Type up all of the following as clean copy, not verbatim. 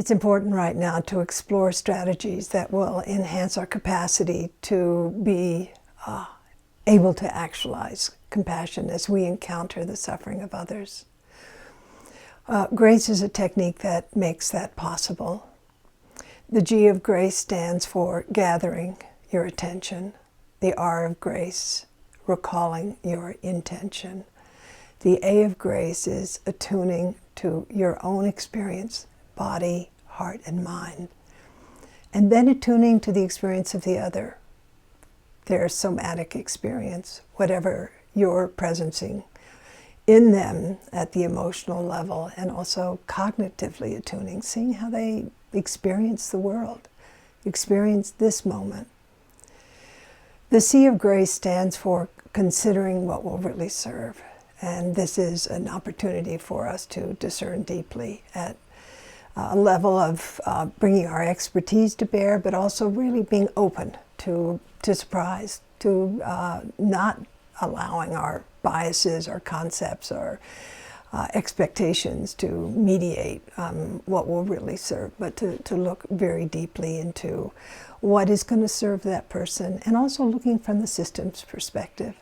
It's important right now to explore strategies that will enhance our capacity to be able to actualize compassion as we encounter the suffering of others. Grace is a technique that makes that possible. The G of grace stands for gathering your attention. The R of grace, recalling your intention. The A of grace is attuning to your own experience, body, heart, and mind. And then attuning to the experience of the other, their somatic experience, whatever you're presencing in them at the emotional level, and also cognitively attuning, seeing how they experience the world, experience this moment. The C of grace stands for considering what will really serve. And this is an opportunity for us to discern deeply at a level of bringing our expertise to bear, but also really being open to surprise, to not allowing our biases, our concepts, our expectations to mediate what will really serve, but to look very deeply into what is going to serve that person, and also looking from the system's perspective.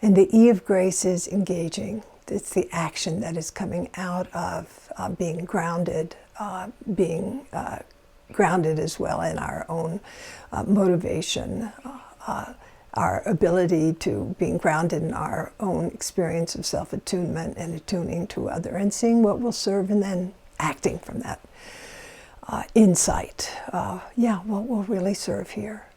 And the E of grace is engaging. It's the action that is coming out of being grounded, grounded as well in our own motivation, our ability to being grounded in our own experience of self-attunement and attuning to other, and seeing what will serve, and then acting from that insight. What will really serve here?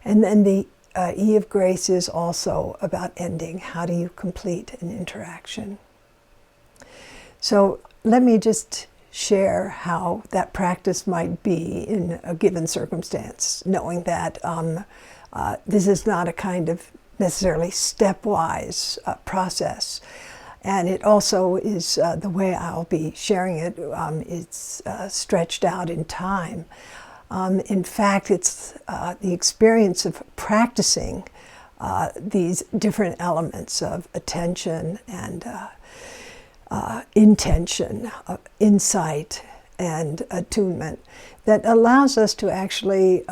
And then the E of grace is also about ending. How do you complete an interaction? So let me just share how that practice might be in a given circumstance, knowing that this is not a kind of necessarily stepwise process. And it also is, the way I'll be sharing it, it's stretched out in time. In fact, it's the experience of practicing these different elements of attention and intention, insight, and attunement that allows us to actually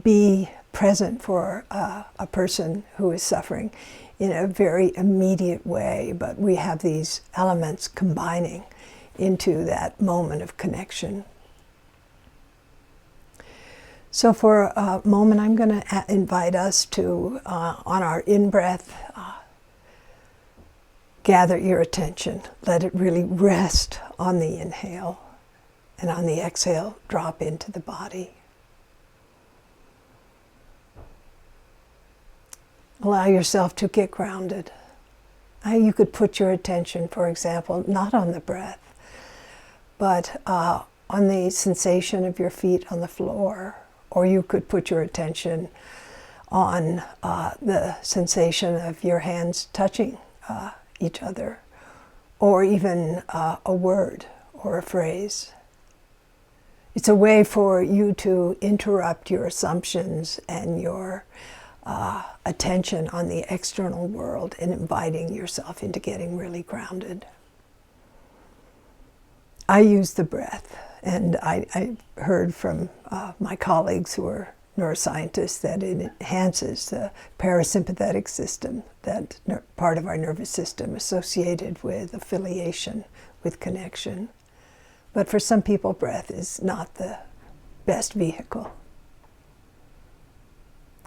be present for a person who is suffering in a very immediate way, but we have these elements combining into that moment of connection. So for a moment, I'm going to invite us to, on our in-breath, gather your attention. Let it really rest on the inhale, and on the exhale, drop into the body. Allow yourself to get grounded. You could put your attention, for example, not on the breath, but on the sensation of your feet on the floor. Or you could put your attention on the sensation of your hands touching each other, or even a word or a phrase. It's a way for you to interrupt your assumptions and your attention on the external world, and inviting yourself into getting really grounded. I use the breath, and I heard from my colleagues who are neuroscientists that it enhances the parasympathetic system, that part of our nervous system associated with affiliation, with connection. But for some people, breath is not the best vehicle.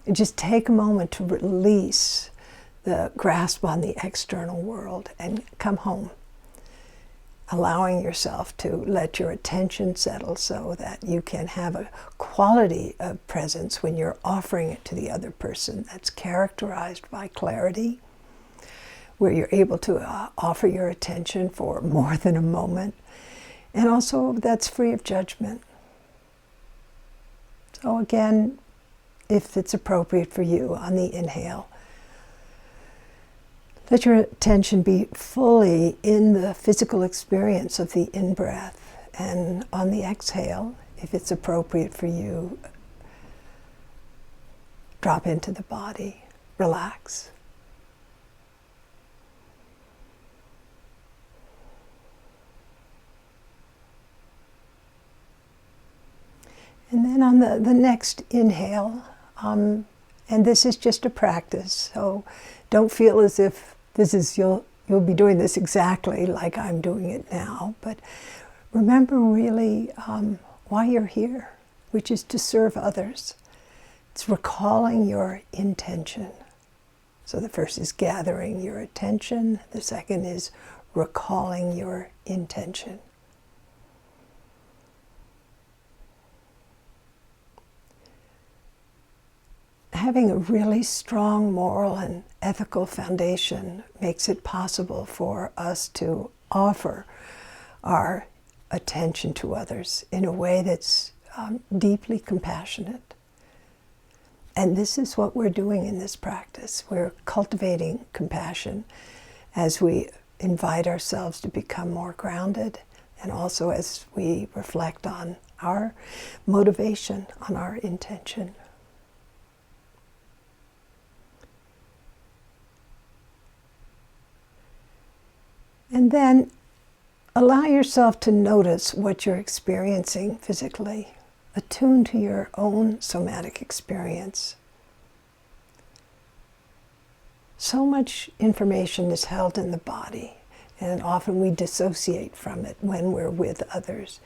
And just take a moment to release the grasp on the external world and come home, allowing yourself to let your attention settle so that you can have a quality of presence when you're offering it to the other person that's characterized by clarity, where you're able to offer your attention for more than a moment, and also that's free of judgment. So again, if it's appropriate for you, on the inhale, let your attention be fully in the physical experience of the in-breath, and on the exhale, if it's appropriate for you, drop into the body, relax. And then on the next inhale, and this is just a practice, so don't feel as if this is you'll be doing this exactly like I'm doing it now, but remember really why you're here, which is to serve others. It's recalling your intention. So the first is gathering your attention, the second is recalling your intention. Having a really strong moral and ethical foundation makes it possible for us to offer our attention to others in a way that's deeply compassionate. And this is what we're doing in this practice. We're cultivating compassion as we invite ourselves to become more grounded, and also as we reflect on our motivation, on our intention. And then allow yourself to notice what you're experiencing physically. Attune to your own somatic experience. So much information is held in the body, and often we dissociate from it when we're with others.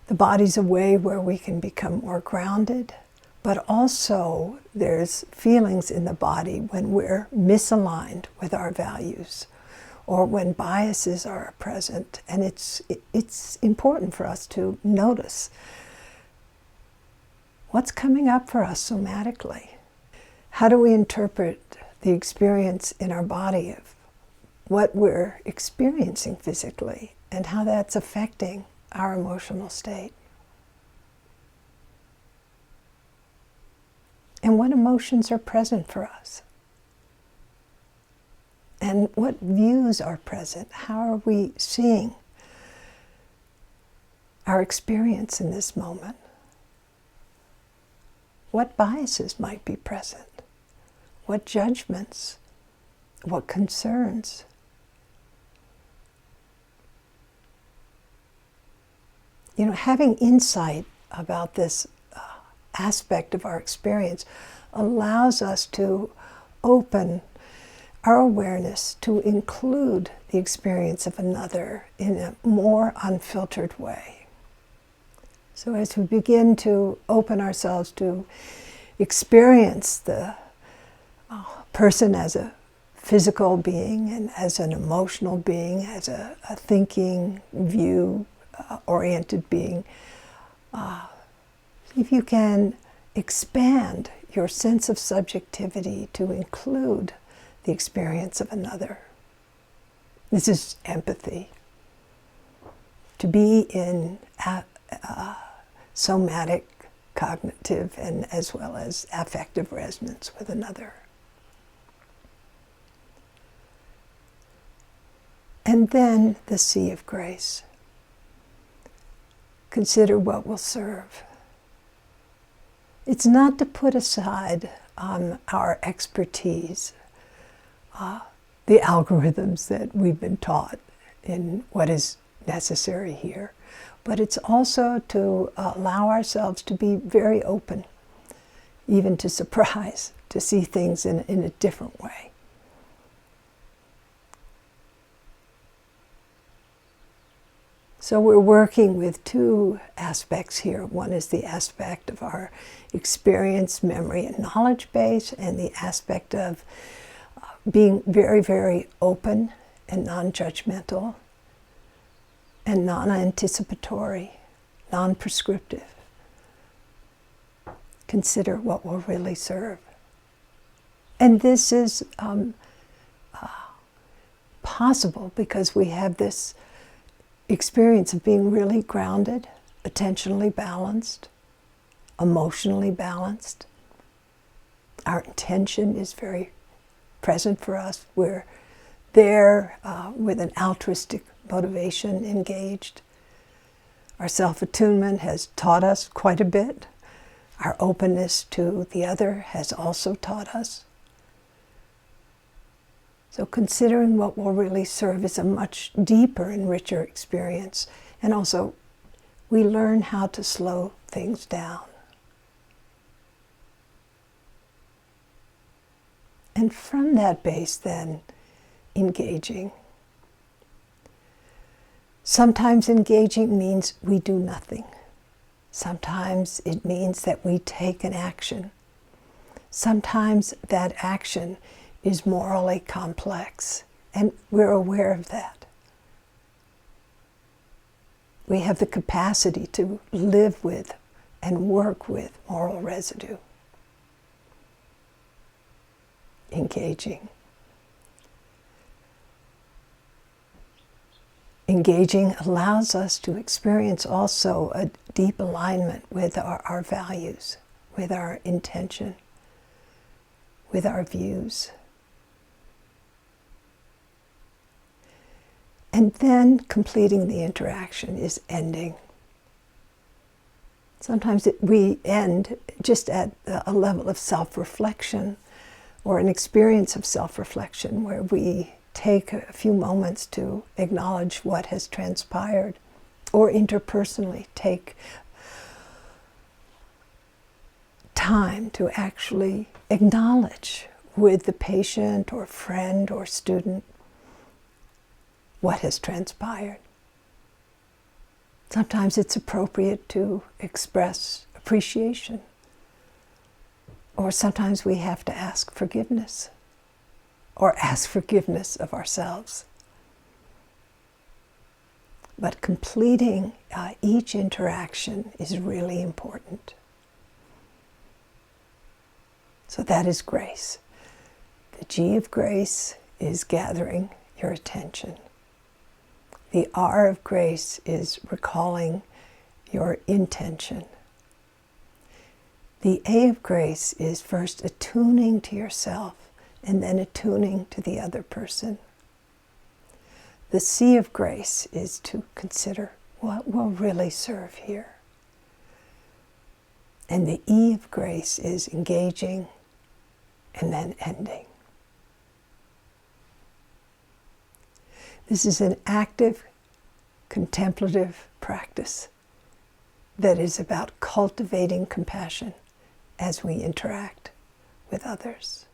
The body's a way where we can become more grounded, but also there's feelings in the body when we're misaligned with our values, or when biases are present, and it's important for us to notice what's coming up for us somatically. How do we interpret the experience in our body of what we're experiencing physically and how that's affecting our emotional state? And what emotions are present for us? And what views are present? How are we seeing our experience in this moment? What biases might be present? What judgments? What concerns? You know, having insight about this aspect of our experience allows us to open our awareness to include the experience of another in a more unfiltered way. So as we begin to open ourselves to experience the person as a physical being and as an emotional being, as a thinking, view-oriented being, if you can expand your sense of subjectivity to include the experience of another. This is empathy. To be in somatic, cognitive, and as well as affective resonance with another. And then the sea of grace. Consider what will serve. It's not to put aside our expertise, the algorithms that we've been taught in what is necessary here, but it's also to allow ourselves to be very open, even to surprise, to see things in a different way. So we're working with two aspects here. One is the aspect of our experience, memory, and knowledge base, and the aspect of being very, very open and non-judgmental and non-anticipatory, non-prescriptive. Consider what will really serve. And this is possible because we have this experience of being really grounded, attentionally balanced, emotionally balanced. Our intention is very present for us. We're there with an altruistic motivation engaged. Our self-attunement has taught us quite a bit. Our openness to the other has also taught us. So considering what will really serve is a much deeper and richer experience. And also, we learn how to slow things down. And from that base, then, engaging. Sometimes engaging means we do nothing. Sometimes it means that we take an action. Sometimes that action is morally complex, and we're aware of that. We have the capacity to live with and work with moral residue. Engaging. Engaging allows us to experience also a deep alignment with our values, with our intention, with our views. And then completing the interaction is ending. Sometimes we end just at a level of self-reflection or an experience of self-reflection where we take a few moments to acknowledge what has transpired, or interpersonally take time to actually acknowledge with the patient or friend or student what has transpired. Sometimes it's appropriate to express appreciation, or sometimes we have to ask forgiveness, or ask forgiveness of ourselves. But completing each interaction is really important. So that is grace. The G of grace is gathering your attention. The R of grace is recalling your intention. The A of grace is first attuning to yourself and then attuning to the other person. The C of grace is to consider what will really serve here. And the E of grace is engaging and then ending. This is an active, contemplative practice that is about cultivating compassion as we interact with others.